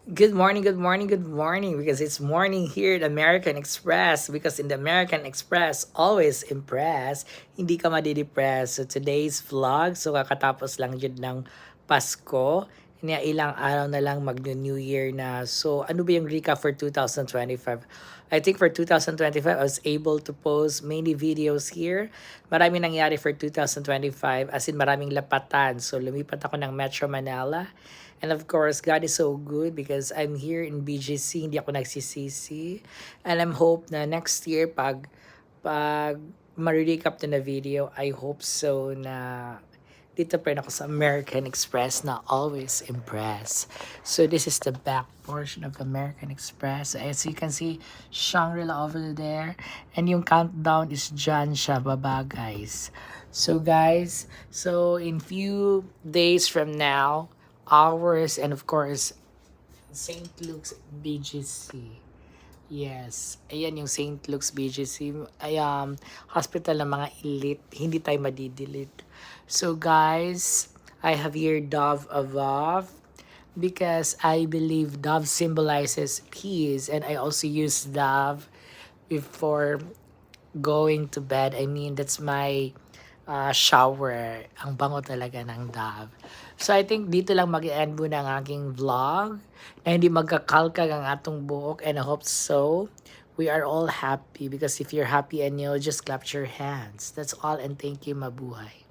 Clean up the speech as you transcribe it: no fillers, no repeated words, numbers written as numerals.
Good morning, good morning, good morning. Because it's morning here at American Express. Because in the American Express, always impress. Hindi ka madidepress. So today's vlog, so kakatapos lang yun ng Pasko. Ilang araw na lang mag-New Year na. So ano ba yung recap for 2025? I think for 2025, I was able to post many videos here. Marami nangyari for 2025, as in maraming lapatan. So lumipat ako ng Metro Manila. And of course, God is so good because I'm here in BGC, hindi ako nagsisisi. And I'm hope na next year pag ma-recap to na video, I hope so na dito pa rin ako sa American Express na always impress. So this is the back portion of American Express. As you can see, Shangri-La over there. And yung countdown is dyan siya baba, guys. So guys, so in few days from now, hours, and of course, St. Luke's BGC. Yes. Ayan yung St. Luke's BGC. Ay, hospital ng mga elite. Hindi tayo madidelete. So guys, I have here Dove Above because I believe Dove symbolizes peace, and I also use Dove before going to bed. I mean, that's my shower. Ang bango talaga ng Dove. So I think dito lang mag-end muna ang aking vlog na hindi magkakalkag ang atong buhok, and I hope so. We are all happy because if you're happy and you'll just clap your hands. That's all, and thank you, mabuhay.